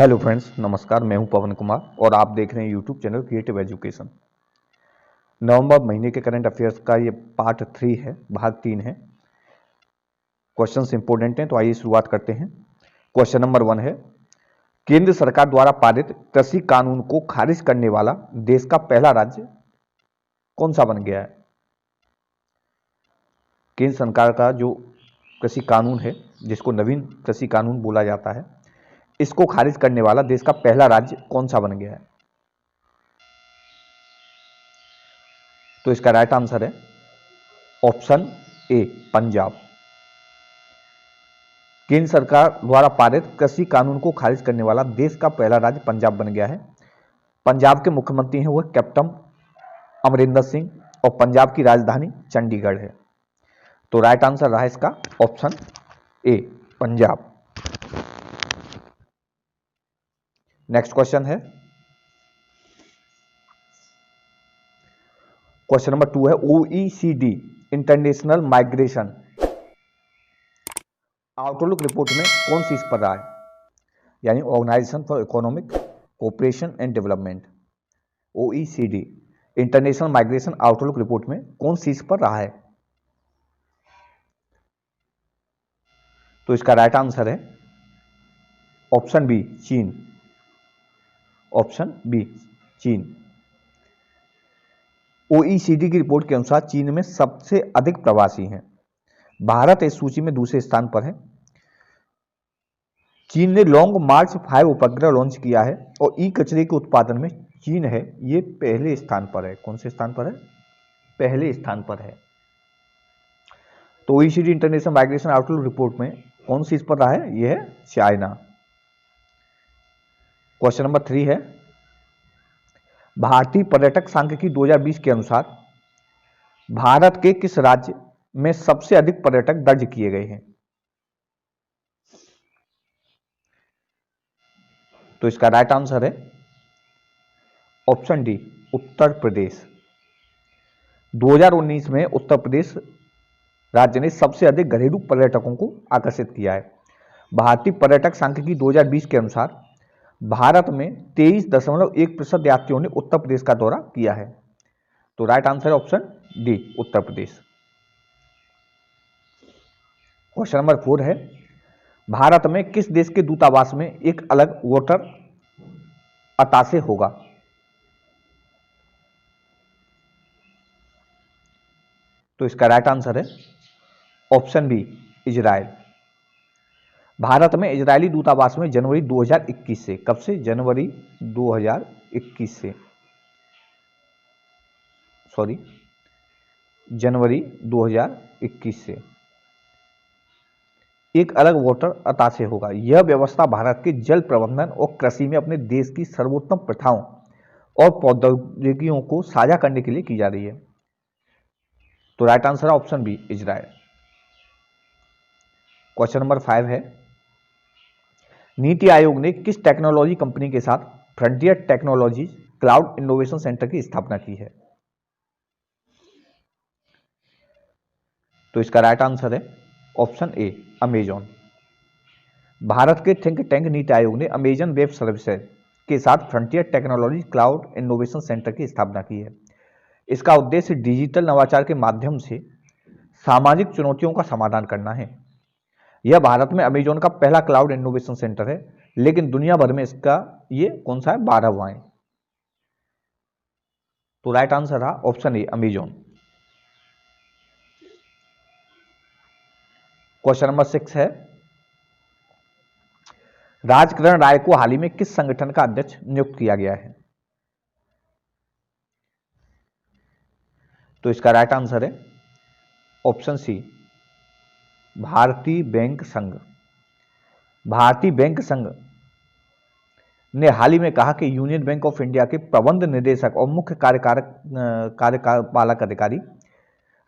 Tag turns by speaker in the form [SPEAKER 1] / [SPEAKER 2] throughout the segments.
[SPEAKER 1] Hello friends, नमस्कार। मैं हूं पवन कुमार और आप देख रहे हैं यूट्यूब चैनल क्रिएटिव एजुकेशन। नवंबर महीने के करंट अफेयर्स का ये पार्ट 3 है, भाग 3 है। क्वेश्चंस इंपॉर्टेंट हैं, तो आइए शुरुआत करते हैं। क्वेश्चन नंबर 1 है, केंद्र सरकार द्वारा पारित कृषि कानून को खारिज करने वाला देश का पहला राज्य कौन सा बन गया है? केंद्र सरकार का जो कृषि कानून है, जिसको नवीन कृषि कानून बोला जाता है, इसको खारिज करने वाला देश का पहला राज्य कौन सा बन गया है? तो इसका राइट आंसर है ऑप्शन ए, पंजाब। केंद्र सरकार द्वारा पारित कृषि कानून को खारिज करने वाला देश का पहला राज्य पंजाब बन गया है। पंजाब के मुख्यमंत्री हैं वह कैप्टन अमरिंदर सिंह और पंजाब की राजधानी चंडीगढ़ है। तो राइट आंसर रहा इसका option A, Punjab. Next question है, क्वेश्चन नंबर 2 है, OECD international migration outlook report में कौन सी इस पर रहा है? यानी organisation for economic cooperation and development, OECD international migration outlook report में कौन सी इस पर रहा है? तो इसका राइट आंसर है ऑप्शन बी, चीन। ऑप्शन बी, चीन। ओईसीडी की रिपोर्ट के अनुसार चीन में सबसे अधिक प्रवासी हैं। भारत इस सूची में दूसरे स्थान पर है। चीन ने लॉन्ग मार्च 5 उपग्रह लॉन्च किया है और ई कचरे के उत्पादन में चीन है, ये पहले स्थान पर है। कौन से स्थान पर है? पहले स्थान पर है। तो OECD international migration outlook report में कौन सी इस पर रहा है? यह है चाइना। क्वेश्चन नंबर 3 है, भारतीय पर्यटक सांख्यिकी 2020 के अनुसार भारत के किस राज्य में सबसे अधिक पर्यटक दर्ज किए गए हैं? तो इसका राइट आंसर है ऑप्शन डी, उत्तर प्रदेश। 2019 में उत्तर प्रदेश राज्य ने सबसे अधिक घरेलू पर्यटकों को आकर्षित किया है। भारतीय पर्यटक सांख्यिकी 2020 के अनुसार भारत में 23.1% यात्रियों ने उत्तर प्रदेश का दौरा किया है। तो राइट आंसर है option D, Uttar Pradesh. Question number 4 है, भारत में किस देश के दूतावास में एक अलग वोटर अताशे होगा? तो इसका राइट आंसर है ऑप्शन बी, इजराइल। भारत में इजरायली दूतावास में जनवरी 2021 से, कब से? जनवरी 2021 से, सॉरी, जनवरी 2021 से एक अलग वोटर अताशे होगा। यह व्यवस्था भारत के जल प्रबंधन और कृषि में अपने देश की सर्वोत्तम प्रथाओं और प्रौद्योगिकियों को साझा करने के लिए की जा रही है। तो राइट आंसर है option B, Israel. Question number 5 है, नीति आयोग ने किस टेक्नोलॉजी कंपनी के साथ frontier technology cloud innovation centre की स्थापना की है? तो इसका राइट आंसर है ऑप्शन ए, अमेजॉन। भारत के थिंक टैंक नीति आयोग ने अमेजन वेब सर्विसेज के साथ frontier technology cloud innovation centre की स्थापना की है। इसका उद्देश्य डिजिटल नवाचार के माध्यम से सामाजिक चुनौतियों का समाधान करना है। यह भारत में अमेजॉन का पहला क्लाउड इनोवेशन सेंटर है, लेकिन दुनिया भर में इसका ये कौन सा है? 12वां है। तो राइट आंसर रहा option A, Amazon. Question number 6 है, राजकरण राय को हाल ही में किस संगठन का अध्यक्ष नियुक्त किया गया है? तो इसका राइट आंसर है ऑप्शन सी, भारतीय बैंक संघ। भारतीय बैंक संघ ने हाल ही में कहा कि यूनियन बैंक ऑफ इंडिया के प्रबंध निदेशक और मुख्य कार्यपालक अधिकारी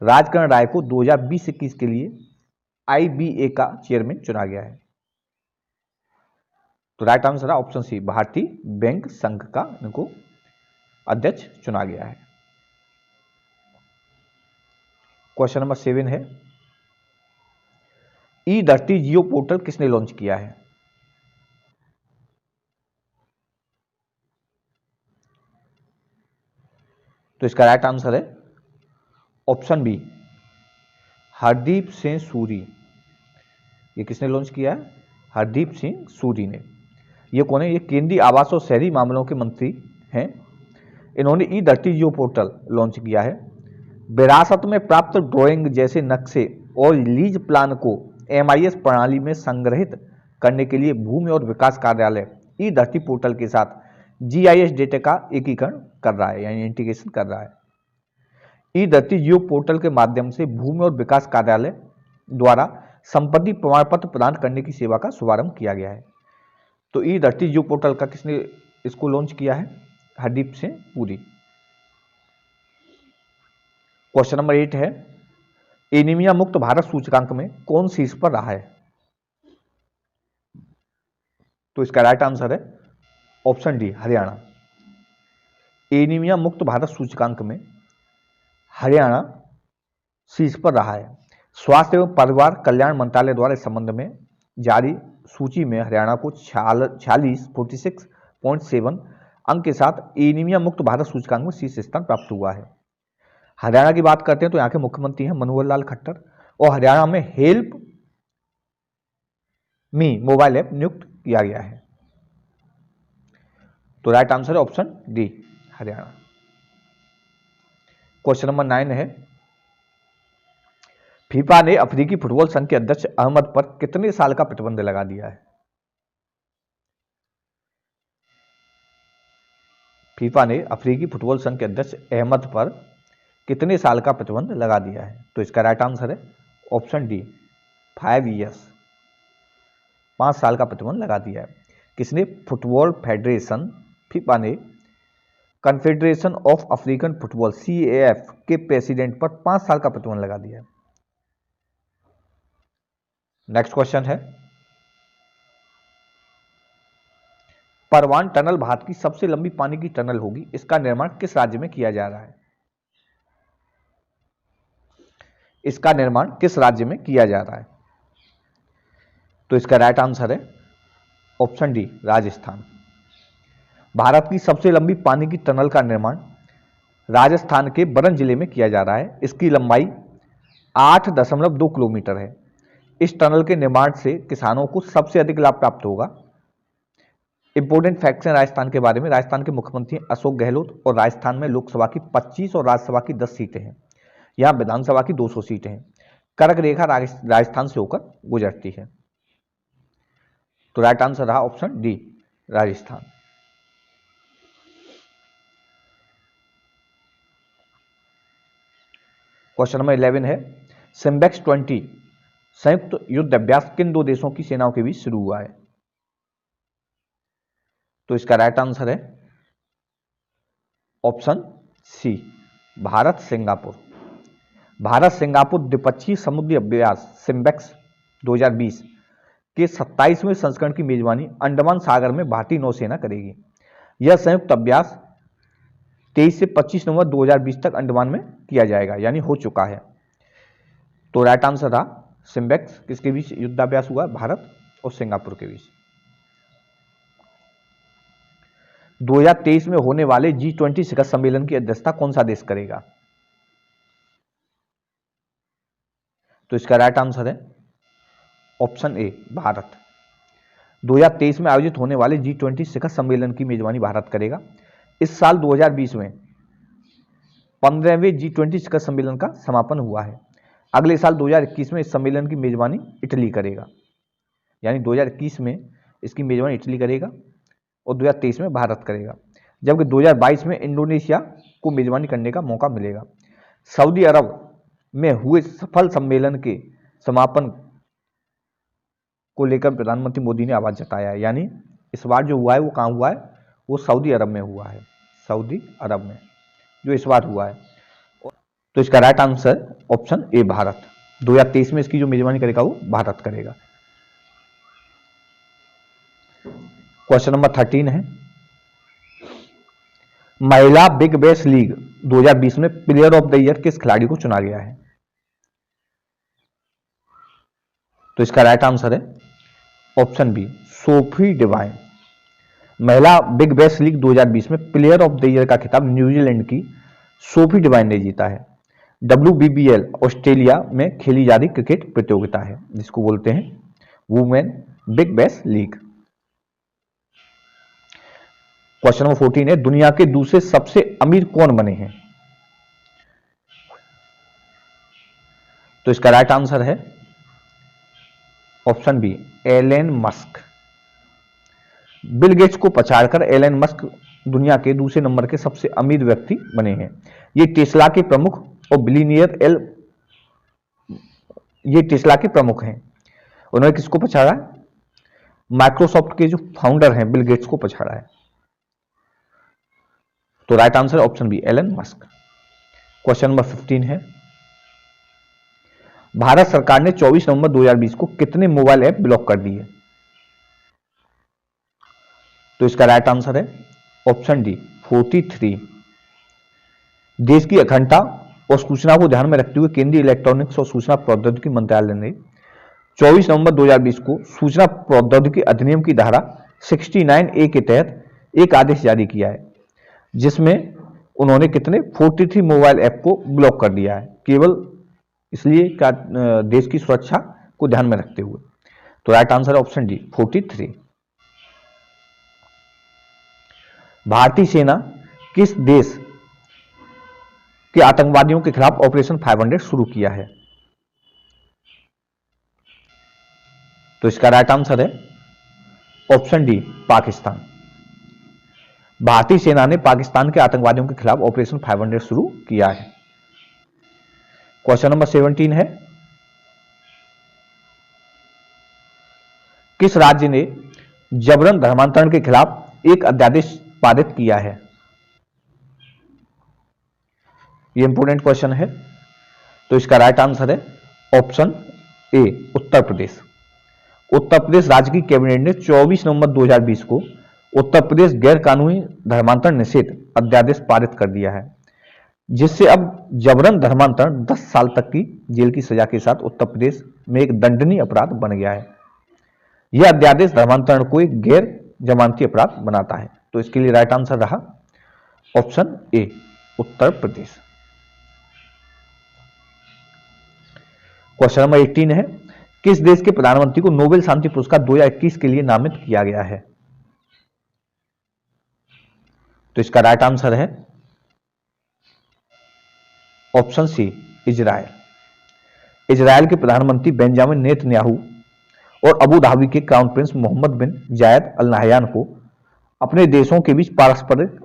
[SPEAKER 1] राजकरण राय को 2020-21 के लिए आईबीए का चेयरमैन चुना गया है। तो राइट आंसर है ऑप्शन सी, भारतीय बैंक संघ का इनको अध्यक्ष चुना गया है। क्वेश्चन नंबर 7 है, ई धरती जियो पोर्टल किसने लॉन्च किया है? तो इसका राइट आंसर है ऑप्शन बी, हरदीप सिंह सूरी। ये किसने लॉन्च किया है? हरदीप सिंह सूरी ने। ये कौन है? ये केंद्रीय आवास और शहरी मामलों के मंत्री हैं। इन्होंने ई धरती जियो पोर्टल लॉन्च किया है। विरासत में प्राप्त ड्राइंग जैसे नक्शे और लीज प्लान को MIS प्रणाली में संग्रहित करने के लिए भूमि और विकास कार्यालय ई धरती पोर्टल के साथ GIS डेटा का एकीकरण कर रहा है, यानी इंटीग्रेशन कर रहा है। ई धरती जियो पोर्टल के माध्यम से भूमि और विकास कार्यालय द्वारा संपत्ति प्रमाण पत्र प्रदान करने की सेवा का शुभारंभ किया गया है। तो ई धरती जियो पोर्टल का किसने इसको लॉन्च किया है? हरदीप सिंह पुरी। क्वेश्चन नंबर 8 है, एनीमिया मुक्त भारत सूचकांक में कौन शीर्ष पर रहा है? तो इसका राइट आंसर है ऑप्शन डी, हरियाणा। एनीमिया मुक्त भारत सूचकांक में हरियाणा शीर्ष पर रहा है। स्वास्थ्य एवं परिवार कल्याण मंत्रालय द्वारा इस संबंध में जारी सूची में हरियाणा को 46.7 अंक के साथ एनीमिया मुक्त भारत सूचकांक में शीर्ष स्थान प्राप्त हुआ है। हरियाणा की बात करते हैं तो यहाँ के मुख्यमंत्री हैं मनोहर लाल खट्टर, और हरियाणा में हेल्प मी मोबाइल ऐप नियुक्त किया गया है। तो राइट आंसर है option D, Haryana. Question number 9 है, फीफा ने अफ्रीकी फुटबॉल संघ के अध्यक्ष अहमद पर कितने साल का प्रतिबंध लगा दिया है? फीफा ने अफ्रीकी फुटबॉल संघ के अध्यक्ष अहमद पर कितने साल का प्रतिबंध लगा दिया है? तो इसका राइट आंसर है ऑप्शन डी, 5 ईयर्स, 5 साल का प्रतिबंध लगा दिया है। किसने? फुटबॉल फेडरेशन फीफा ने confederation of African football CAF के प्रेसिडेंट पर 5 साल का प्रतिबंध लगा दिया है। नेक्स्ट क्वेश्चन है, परवान टनल भारत की सबसे लंबी पानी की टनल होगी, इसका निर्माण किस राज्य में किया जा रहा है? इसका निर्माण किस राज्य में किया जा रहा है? तो इसका राइट आंसर है ऑप्शन डी, राजस्थान। भारत की सबसे लंबी पानी की टनल का निर्माण राजस्थान के बरन जिले में किया जा रहा है। इसकी लंबाई 8.2 किलोमीटर है। इस टनल के निर्माण से किसानों को सबसे अधिक लाभ प्राप्त होगा। इंपोर्टेंट फैक्ट्स हैं राजस्थान के बारे में। राजस्थान के मुख्यमंत्री अशोक गहलोत, और राजस्थान में लोकसभा की 25 और राज्यसभा की 10 सीटें हैं। यहाँ विधानसभा की 200 सीटें हैं। कर्क रेखा राजस्थान से होकर गुजरती है। तो राइट आंसर रहा option D, Rajasthan. Question number 11 है, सिम्बेक्स 20 संयुक्त युद्ध अभ्यास किन 2 देशों की सेनाओं के बीच शुरू हुआ है? तो इसका राइट आंसर है option C, Bharat Singapore. Bharat Singapore द्विपक्षीय समुद्री अभ्यास सिम्बेक्स 2020 के 27वें संस्करण की मेजबानी अंडमान सागर में भारतीय नौसेना करेगी। यह संयुक्त अभ्यास 23 से 25 नवंबर 2020 तक अंडमान में किया जाएगा, यानी हो चुका है। तो राइट आंसर रहा सिम्बेक्स किसके बीच युद्धाभ्यास हुआ? भारत और सिंगापुर के बीच। 2023 में होने वाले G20 शिखर सम्मेलन की अध्यक्षता कौन सा देश करेगा? तो इसका राइट आंसर है ऑप्शन ए, भारत। 2023 में आयोजित होने वाले G20 शिखर सम्मेलन की मेजबानी भारत करेगा। इस साल 2020 में 15वें G20 शिखर सम्मेलन का समापन हुआ है। अगले साल 2021 में इस सम्मेलन की मेजबानी इटली करेगा, यानी 2021 में इसकी मेजबानी इटली करेगा और 2023 में भारत करेगा, जबकि 2022 में इंडोनेशिया को मेजबानी करने का मौका मिलेगा। सऊदी अरब में हुए सफल सम्मेलन के समापन को लेकर प्रधानमंत्री मोदी ने आभार जताया है, यानी इस बार जो हुआ है वो कहाँ हुआ है? वो सऊदी अरब में हुआ है। सऊदी अरब में जो इस बार हुआ है। तो इसका right answer option A, Bharat. 2023 में इसकी जो मेजबानी करेगा वो भारत करेगा। क्वेश्चन नंबर 13 है, महिला बिग बैश लीग 2020 में प्लेयर ऑफ द ईयर किस खिलाड़ी को चुना गया है? तो इसका राइट आंसर है ऑप्शन बी, सोफी डिवाइन। महिला बिग बैश लीग 2020 में प्लेयर ऑफ द ईयर का खिताब न्यूजीलैंड की सोफी डिवाइन ने जीता है। WBBL ऑस्ट्रेलिया में खेली जा रही क्रिकेट प्रतियोगिता है जिसको बोलते हैं women big bash league. Question number 14 है, दुनिया के दूसरे सबसे अमीर कौन बने हैं? तो इसका राइट आंसर है option B, Elon Musk. Bill Gates को पछाड़कर एलन मस्क दुनिया के दूसरे नंबर के सबसे अमीर व्यक्ति बने हैं। ये टेस्ला के प्रमुख और बिलियनियर ये टेस्ला के प्रमुख हैं। उन्होंने किसको पछाड़ा? माइक्रोसॉफ्ट के जो फाउंडर हैं बिल गेट्स को पछाड़ा है। तो right answer option B, Elon Musk. Question number 15 है, भारत सरकार ने 24 नवंबर 2020 को कितने मोबाइल ऐप ब्लॉक कर दिए? तो इसका राइट आंसर है ऑप्शन डी, 43। देश की अखंडता और सूचना को ध्यान में रखते हुए केंद्रीय इलेक्ट्रॉनिक्स और सूचना प्रौद्योगिकी मंत्रालय ने 24 नवंबर 2020 को सूचना प्रौद्योगिकी अधिनियम की धारा 69A के तहत एक आदेश जारी किया है जिसमें उन्होंने कितने 43 मोबाइल ऐप को ब्लॉक कर दिया है, केवल इसलिए का देश की सुरक्षा को ध्यान में रखते हुए। तो राइट आंसर ऑप्शन डी, 43। भारतीय सेना किस देश के आतंकवादियों के खिलाफ ऑपरेशन 500 शुरू किया है? तो इसका राइट आंसर है ऑप्शन डी, पाकिस्तान। भारतीय सेना ने पाकिस्तान के आतंकवादियों के खिलाफ ऑपरेशन 500 शुरू किया है। क्वेश्चन नंबर 17 है, किस राज्य ने जबरन धर्मांतरण के खिलाफ एक अध्यादेश पारित किया है? ये इंपोर्टेंट क्वेश्चन है। तो इसका राइट आंसर है ऑप्शन ए, उत्तर प्रदेश। उत्तर प्रदेश राज्य की कैबिनेट ने 24 नवंबर 2020 को उत्तर प्रदेश गैर कानूनी धर्मांतरण निषेध अध्यादेश पारित कर दिया है जिससे अब जबरन धर्मांतरण 10 साल तक की जेल की सजा के साथ उत्तर प्रदेश में एक दंडनीय अपराध बन गया है। यह अध्यादेश धर्मांतरण को एक गैर जमानती अपराध बनाता है। तो इसके लिए राइट आंसर रहा option A, Uttar Pradesh. Question number 18 है, किस देश के प्रधानमंत्री को नोबेल शांति पुरस्कार 2021 के लिए नामित किया गया है? तो इसका राइट आंसर है ऑप्शन सी, इजराइल। इजराइल के प्रधानमंत्री बेंजामिन नेतन्याहू और अबू धाबी के क्राउन प्रिंस मोहम्मद बिन जायद अल नाहयान को अपने देशों के बीच पारस्परिक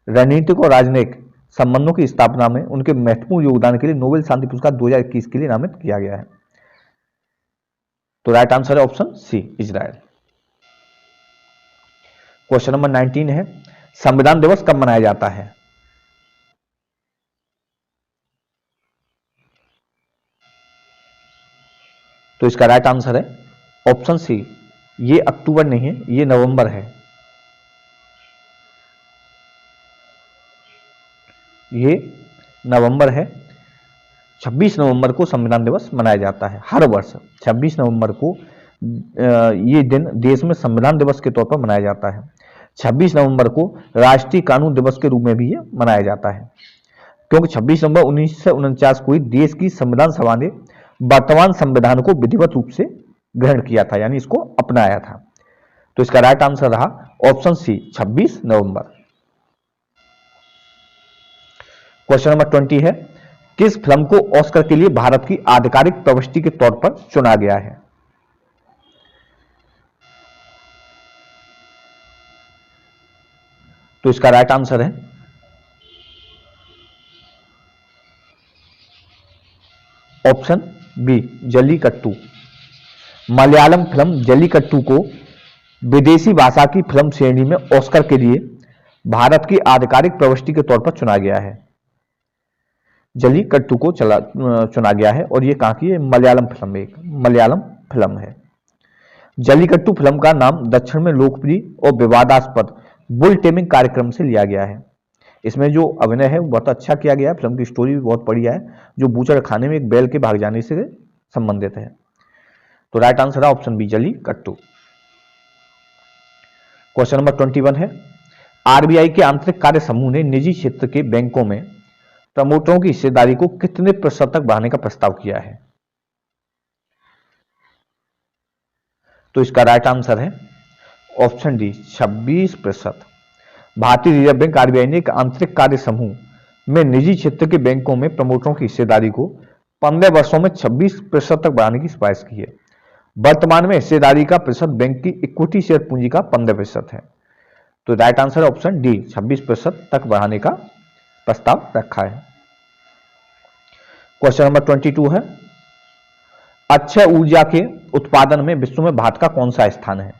[SPEAKER 1] रणनीतिक और राजनयिक संबंधों की स्थापना में उनके महत्वपूर्ण योगदान के लिए नोबेल शांति पुरस्कार 2021 के लिए नामित किया गया है। तो राइट आंसर है option C, Israel. Question number 19 है, संविधान दिवस कब मनाया जाता है? तो इसका राइट आंसर है ऑप्शन सी, ये अक्टूबर नहीं है, ये नवंबर है। ये नवंबर है। 26 नवंबर को संविधान दिवस मनाया जाता है हर वर्ष। 26 नवंबर को ये दिन देश में संविधान दिवस के तौर पर मनाया जाता है। 26 नवंबर को राष्ट्रीय कानून दिवस के रूप में भी ये मनाया जाता है क्योंकि 26 नवंबर 1949 को ही देश की संविधान सभा ने वर्तमान संविधान को विधिवत रूप से ग्रहण किया था, यानी इसको अपनाया था। तो इसका राइट आंसर रहा ऑप्शन सी, 26 नवंबर। क्वेश्चन नंबर 20 है, किस फिल्म को ऑस्कर के लिए भारत की आधिकारिक प्रविष्टि के तौर पर चुना गया है? तो इसका राइट आंसर है option B, Jallikattu. Malayalam film Jallikattu को विदेशी भाषा की फिल्म श्रेणी में ऑस्कर के लिए भारत की आधिकारिक प्रविष्टि के तौर पर चुना गया है। जल्लीकट्टू को चुना गया है और ये कहां की है? मलयालम फिल्म, एक मलयालम फिल्म है। जल्लीकट्टू फिल्म का नाम दक्षिण में लोकप्रिय और विवादास्पद बुल टेमिंग कार्यक्रम से लिया गया है। इसमें जो अभिनय है वो बहुत अच्छा किया गया है। फिल्म की स्टोरी भी बहुत बढ़िया है जो बूचड़ खाने में एक बैल के भाग जाने से संबंधित है। तो राइट आंसर है option B, Jallikattu. Question number 21 है, आरबीआई के आंतरिक कार्य समूह ने निजी क्षेत्र के बैंकों में प्रमोटरों की हिस्सेदारी को कितने प्रतिशत तक बढ़ाने का प्रस्ताव किया है? तो इसका राइट आंसर है ऑप्शन डी 26%। भारतीय रिजर्व बैंक आरबीआई ने एक आंतरिक कार्य समूह में निजी क्षेत्र के बैंकों में प्रमोटरों की हिस्सेदारी को 15 वर्षों में 26% तक बढ़ाने की सिफारिश की है। वर्तमान में हिस्सेदारी का प्रतिशत बैंक की इक्विटी शेयर पूंजी का 15% है। तो राइट आंसर ऑप्शन डी 26% तक बढ़ाने का प्रस्ताव रखा है। क्वेश्चन नंबर 22 है, अक्षय ऊर्जा के उत्पादन में विश्व में भारत का कौन सा स्थान है?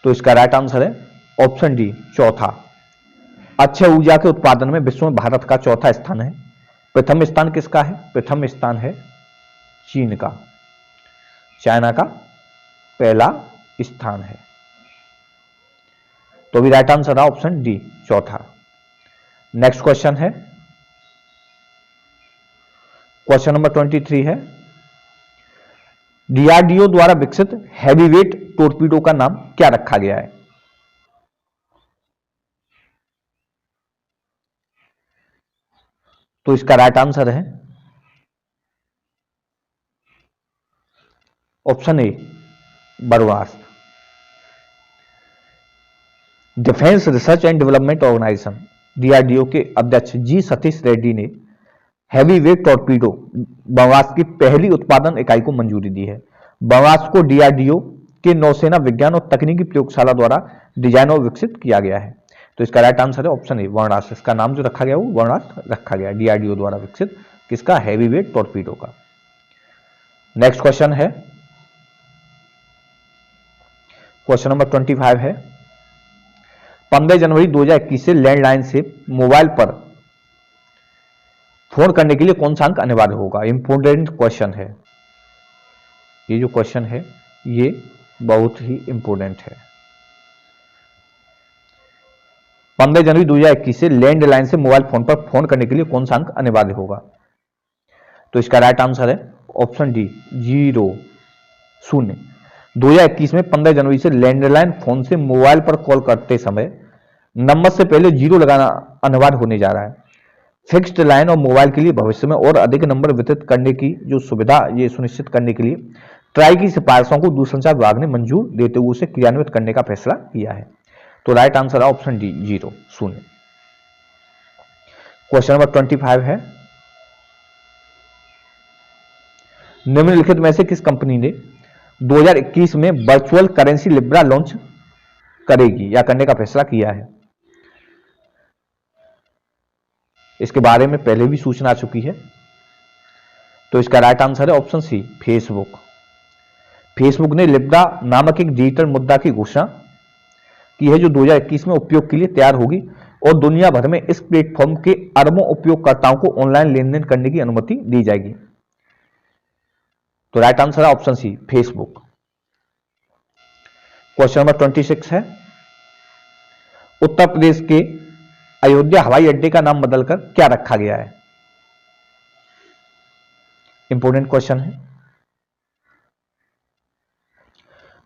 [SPEAKER 1] तो इसका राइट आंसर है ऑप्शन डी चौथा। अक्षय ऊर्जा के उत्पादन में विश्व में भारत का चौथा स्थान है। प्रथम स्थान किसका है? प्रथम स्थान है चीन का। चाइना का पहला स्थान है। तो भी राइट आंसर है ऑप्शन डी चौथा। नेक्स्ट क्वेश्चन है, क्वेश्चन नंबर 23 है, डीआरडीओ द्वारा विकसित हैवीवेट टोरपीडो का नाम क्या रखा गया है? तो इसका राइट आंसर है ऑप्शन ए बरवास्त्र। Defence research and development organisation DRDO के अध्यक्ष जी सतीश रेड्डी ने हैवीवेट टॉर्पीडो ब्रह्मास्त्र की पहली उत्पादन इकाई को मंजूरी दी है। ब्रह्मास्त्र को डीआरडीओ के नौसेना विज्ञान और तकनीकी प्रयोगशाला द्वारा डिजाइन और विकसित किया गया है। तो इसका राइट आंसर है ऑप्शन ए वर्णास्त्र। इसका नाम जो रखा गया वो वर्णास्त्र रखा गया डीआरडीओ द्वारा विकसित किसका? हैवीवेट टॉर्पीडो का। नेक्स्ट क्वेश्चन है, क्वेश्चन नंबर 25 है, 15 जनवरी 2021 से लैंडलाइन से मोबाइल पर फोन करने के लिए कौन सा अंक अनिवार्य होगा? इंपोर्टेंट क्वेश्चन है ये। जो क्वेश्चन है ये बहुत ही इंपोर्टेंट है। 15 जनवरी 2021 से लैंडलाइन से मोबाइल फोन पर फोन करने के लिए कौन सा अंक अनिवार्य होगा? तो इसका राइट आंसर है ऑप्शन डी 0। 2021 में 15 जनवरी से लैंडलाइन फोन से मोबाइल पर कॉल करते समय नंबर से पहले 0 लगाना अनिवार्य होने जा रहा है। फिक्स्ड लाइन और मोबाइल के लिए भविष्य में और अधिक नंबर वितरित करने की जो सुविधा ये सुनिश्चित करने के लिए ट्राई की सिफारिशों को दूरसंचार विभाग ने मंजूर देते हुए उसे क्रियान्वित करने का फैसला किया है। तो राइट आंसर है ऑप्शन डी 0। क्वेश्चन नंबर 25 है, निम्नलिखित में से किस कंपनी ने 2021 में वर्चुअल करेंसी लिब्रा लॉन्च करेगी या करने का फैसला किया है? इसके बारे में पहले भी सूचना आ चुकी है। तो इसका राइट आंसर है ऑप्शन सी फेसबुक। फेसबुक ने लिब्रा नामक एक डिजिटल मुद्रा की घोषणा की है जो 2021 में उपयोग के लिए तैयार होगी और दुनिया भर में इस प्लेटफॉर्म के अरबों उपयोगकर्ताओं को ऑनलाइन लेन देन करने की अनुमति दी जाएगी। तो राइट आंसर है option C Facebook. Question number 26 है, उत्तर प्रदेश के अयोध्या हवाई अड्डे का नाम बदलकर क्या रखा गया है? इंपोर्टेंट क्वेश्चन है।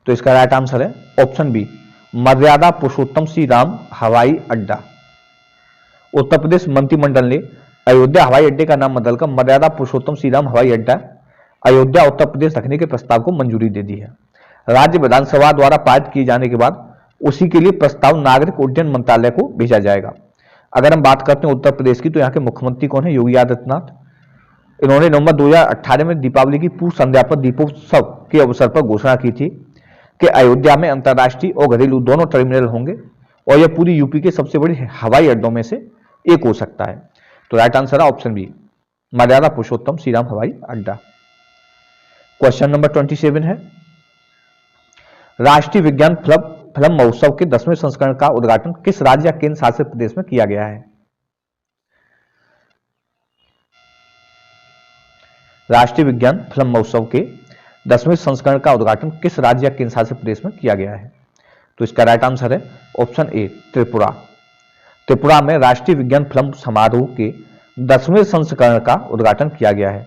[SPEAKER 1] तो इसका राइट आंसर है ऑप्शन बी मर्यादा पुरुषोत्तम श्री राम हवाई अड्डा। उत्तर प्रदेश मंत्रिमंडल ने अयोध्या हवाई अड्डे का नाम बदलकर मर्यादा पुरुषोत्तम श्री राम हवाई अड्डा अयोध्या उत्तर प्रदेश रखने के प्रस्ताव को मंजूरी दे दी है। राज्य विधानसभा द्वारा पारित किए जाने के बाद उसी के लिए प्रस्ताव नागरिक उड्डयन मंत्रालय को भेजा जाएगा। अगर हम बात करते हैं उत्तर प्रदेश की, तो यहाँ के मुख्यमंत्री कौन है? योगी आदित्यनाथ। इन्होंने नवंबर 2018 में दीपावली की पूर्व संध्या पर दीपोत्सव के अवसर पर घोषणा की थी कि अयोध्या में अंतर्राष्ट्रीय और घरेलू दोनों टर्मिनल होंगे और यह पूरी यूपी के सबसे बड़े हवाई अड्डों में से एक हो सकता है। तो राइट आंसर है ऑप्शन बी मर्यादा पुरुषोत्तम श्री राम हवाई अड्डा। क्वेश्चन नंबर 27 है, राष्ट्रीय विज्ञान फिल्म महोत्सव के 10वें संस्करण का उद्घाटन किस राज्य या केंद्र शासित प्रदेश में किया गया है? राष्ट्रीय विज्ञान फिल्म महोत्सव के 10वें संस्करण का उद्घाटन किस राज्य या केंद्र शासित प्रदेश में किया गया है? तो इसका राइट आंसर है ऑप्शन ए त्रिपुरा। त्रिपुरा में राष्ट्रीय विज्ञान फिल्म समारोह के 10वें संस्करण का उद्घाटन किया गया है।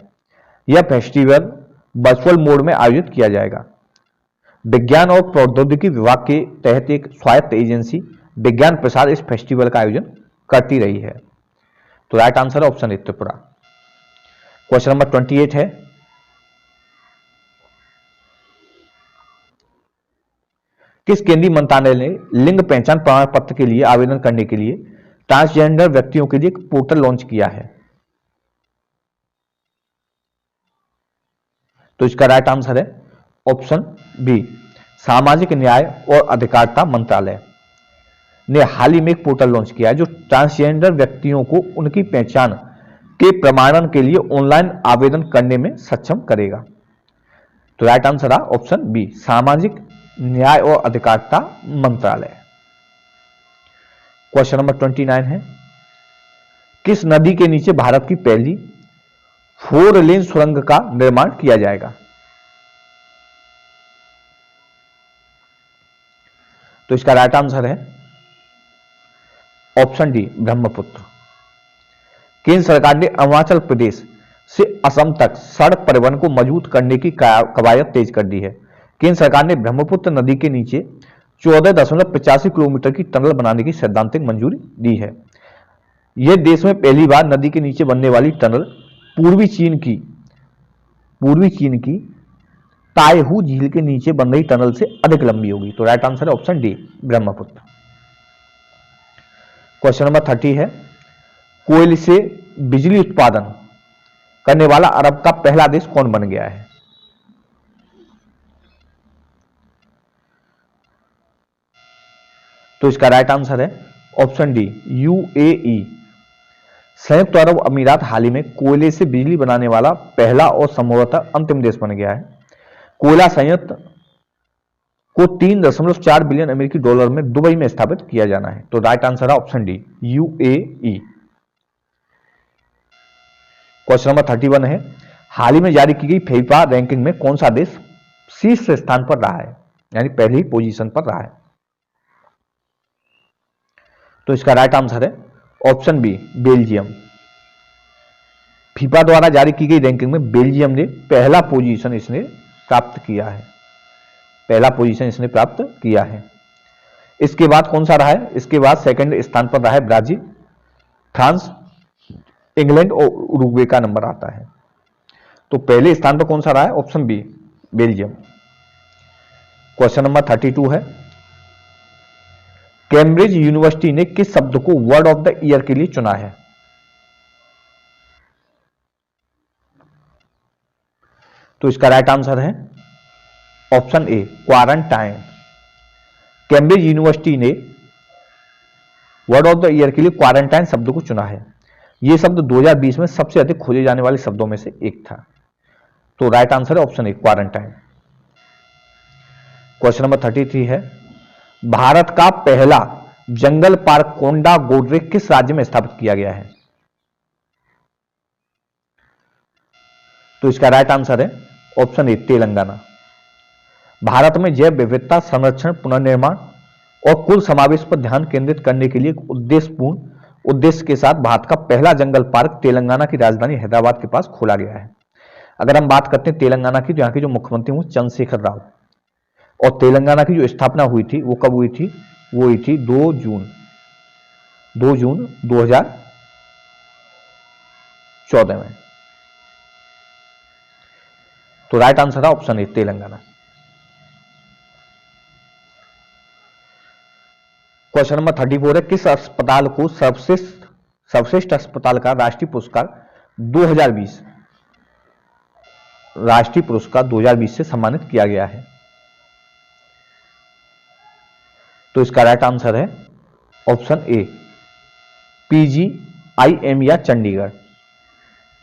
[SPEAKER 1] यह फेस्टिवल वर्चुअल मोड में आयोजित किया जाएगा। विज्ञान और प्रौद्योगिकी विभाग के तहत एक स्वायत्त एजेंसी विज्ञान प्रसार इस फेस्टिवल का आयोजन करती रही है। तो राइट आंसर है ऑप्शन ए त्रिपुरा। क्वेश्चन नंबर 28 है, किस केंद्रीय मंत्रालय ने लिंग पहचान प्रमाण पत्र के लिए आवेदन करने के लिए ट्रांसजेंडर व्यक्तियों के लिए एक पोर्टल लॉन्च किया है? तो इसका राइट आंसर है ऑप्शन बी, सामाजिक न्याय और अधिकारिता मंत्रालय ने हाल ही में एक पोर्टल लॉन्च किया है जो ट्रांसजेंडर व्यक्तियों को उनकी पहचान के प्रमाणन के लिए ऑनलाइन आवेदन करने में सक्षम करेगा। तो राइट आंसर है ऑप्शन बी, सामाजिक न्याय और अधिकारिता मंत्रालय। क्वेश्चन नंबर 29 है, किस नदी के नीचे भारत की पहली 4 लेन सुरंग का निर्माण किया जाएगा? तो इसका राइट आंसर है ऑप्शन डी, ब्रह्मपुत्र। केंद्र सरकार ने अरुणाचल प्रदेश से असम तक सड़क परिवहन को मजबूत करने की कवायद तेज कर दी है। केंद्र सरकार ने ब्रह्मपुत्र नदी के नीचे 14.85 किलोमीटर की टनल बनाने की सैद्धांतिक मंजूरी दी है। यह देश में पहली बार नदी के नीचे बनने वाली टनल पूर्वी चीन की ताइहू झील के नीचे बन रही टनल से अधिक लंबी होगी। तो राइट आंसर है option D, Brahmaputra. Question number 30 है, कोयले से बिजली उत्पादन करने वाला अरब का पहला देश कौन बन गया है? तो इसका राइट आंसर है ऑप्शन डी, यूएई। संयुक्त अरब अमीरात हाल ही में कोयले से बिजली बनाने वाला पहला और संभवतः अंतिम देश बन गया है। कोयला संयंत्र को 3.4 बिलियन अमेरिकी डॉलर में दुबई में स्थापित किया जाना है। तो राइट आंसर है option D, UAE. Question number 31 है, हाल ही में जारी की गई फीफा रैंकिंग में कौन सा देश शीर्ष स्थान पर रहा है, यानी पहली पोजीशन पर रहा है? तो इसका राइट आंसर है ऑप्शन बी, बेल्जियम। फीफा द्वारा जारी की गई रैंकिंग में बेल्जियम ने पहला पोजीशन इसने प्राप्त किया है। इसके बाद कौन सा रहा है? इसके बाद सेकंड स्थान पर रहा है ब्राजील, फ्रांस, इंग्लैंड और उरुग्वे का नंबर आता है। तो पहले स्थान पर कौन सा रहा है? Option B, Belgium. Question number 32 है, कैम्ब्रिज यूनिवर्सिटी ने किस शब्द को वर्ड ऑफ द ईयर के लिए चुना है? तो इसका राइट आंसर है ऑप्शन ए, क्वारंटाइन। कैम्ब्रिज यूनिवर्सिटी ने वर्ड ऑफ द ईयर के लिए क्वारंटाइन शब्द को चुना है। यह शब्द 2020 में सबसे अधिक खोजे जाने वाले शब्दों में से एक था। तो राइट आंसर है ऑप्शन ए, क्वारंटाइन। क्वेश्चन नंबर 33 है, भारत का पहला जंगल पार्क कोंडा गोड्रे किस राज्य में स्थापित किया गया है? तो इसका राइट आंसर है ऑप्शन ए, तेलंगाना। भारत में जैव विविधता संरक्षण, पुनर्निर्माण और कुल समावेश पर ध्यान केंद्रित करने के लिए उद्देश्य के साथ भारत का पहला जंगल पार्क तेलंगाना की राजधानी हैदराबाद के पास खोला गया है। अगर हम बात करते हैं तेलंगाना की, तो यहाँ के जो मुख्यमंत्री हैं चंद्रशेखर राव, और तेलंगाना की जो स्थापना हुई थी वो कब हुई थी? वो हुई थी 2 जून 2014 में। तो राइट आंसर है ऑप्शन ए, तेलंगाना। क्वेश्चन नंबर 34 है, किस अस्पताल को सर्वश्रेष्ठ अस्पताल का राष्ट्रीय पुरस्कार 2020 से सम्मानित किया गया है? तो इसका राइट आंसर है ऑप्शन ए, PGIM या चंडीगढ़।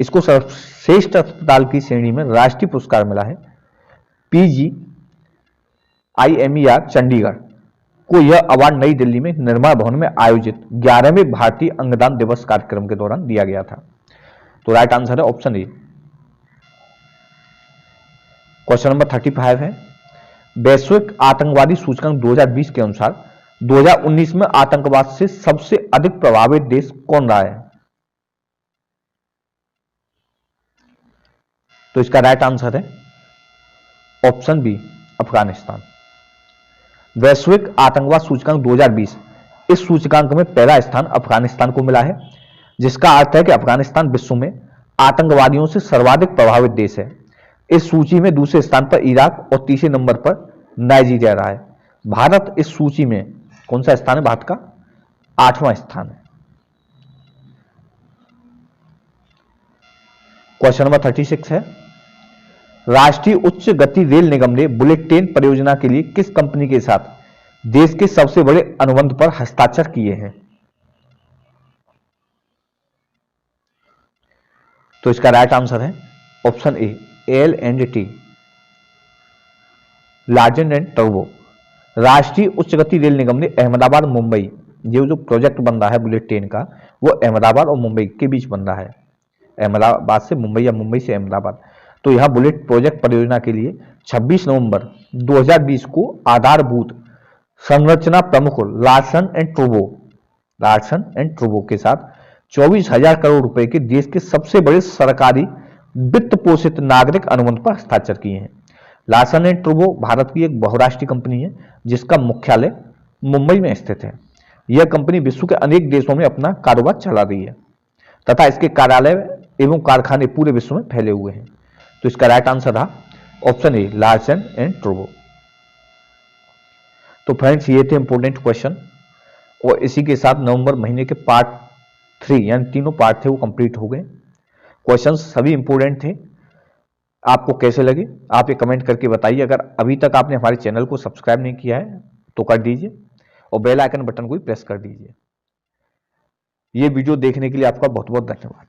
[SPEAKER 1] इसको सर्वश्रेष्ठ अस्पताल की श्रेणी में राष्ट्रीय पुरस्कार मिला है। PGIM या चंडीगढ़ को यह अवार्ड नई दिल्ली में निर्माण भवन में आयोजित 11वें भारतीय अंगदान दिवस कार्यक्रम के दौरान दिया गया था। तो राइट आंसर है ऑप्शन ए। क्वेश्चन नंबर 35 है, वैश्विक आतंकवादी सूचकांक 2020 के अनुसार 2019 में आतंकवाद से सबसे अधिक प्रभावित देश कौन रहा है? तो इसका राइट आंसर है ऑप्शन बी, अफगानिस्तान। वैश्विक आतंकवाद सूचकांक 2020 इस सूचकांक में पहला स्थान अफगानिस्तान को मिला है, जिसका अर्थ है कि अफगानिस्तान विश्व में आतंकवादियों से सर्वाधिक प्रभावित देश है। इस सूची में दूसरे स्थान पर इराक और तीसरे नंबर पर नाइजीरिया रहा है। भारत इस सूची में कौन सा स्थान है? भारत का 8वां स्थान है। क्वेश्चन नंबर 36 है, राष्ट्रीय उच्च गति रेल निगम ने बुलेट ट्रेन परियोजना के लिए किस कंपनी के साथ देश के सबसे बड़े अनुबंध पर हस्ताक्षर किए हैं? तो इसका राइट आंसर है option A, L&T Larsen and turbo. राष्ट्रीय उच्च गति रेल निगम ने अहमदाबाद मुंबई, ये जो प्रोजेक्ट बन रहा है बुलेट ट्रेन का, वो अहमदाबाद और मुंबई के बीच बन रहा है, अहमदाबाद से मुंबई या मुंबई से अहमदाबाद। तो यह बुलेट प्रोजेक्ट परियोजना के लिए 26 नवंबर 2020 को आधारभूत संरचना प्रमुख लार्सन एंड टर्बो के साथ 24,000 करोड़ रुपए के देश के सबसे बड़े सरकारी वित्त पोषित नागरिक अनुबंध पर हस्ताक्षर किए हैं। लार्सन एंड टर्बो भारत की एक बहुराष्ट्रीय कंपनी है जिसका मुख्यालय मुंबई में स्थित है। यह कंपनी विश्व के अनेक देशों में अपना कारोबार चला रही है तथा इसके कार्यालय एवं कारखाने पूरे विश्व में फैले हुए हैं। तो इसका राइट आंसर था option A, Larsen and turbo. तो फ्रेंड्स, ये थे इंपोर्टेंट क्वेश्चन और इसी के साथ नवंबर महीने के पार्ट 3 यानी तीनों पार्ट थे वो कंप्लीट हो गए। क्वेश्चंस सभी इंपोर्टेंट थे। आपको कैसे लगे आप ये कमेंट करके बताइए। अगर अभी तक आपने हमारे चैनल को सब्सक्राइब नहीं किया है तो कर दीजिए और बेल आइकन बटन को भी प्रेस कर दीजिए। ये वीडियो देखने के लिए आपका बहुत बहुत धन्यवाद।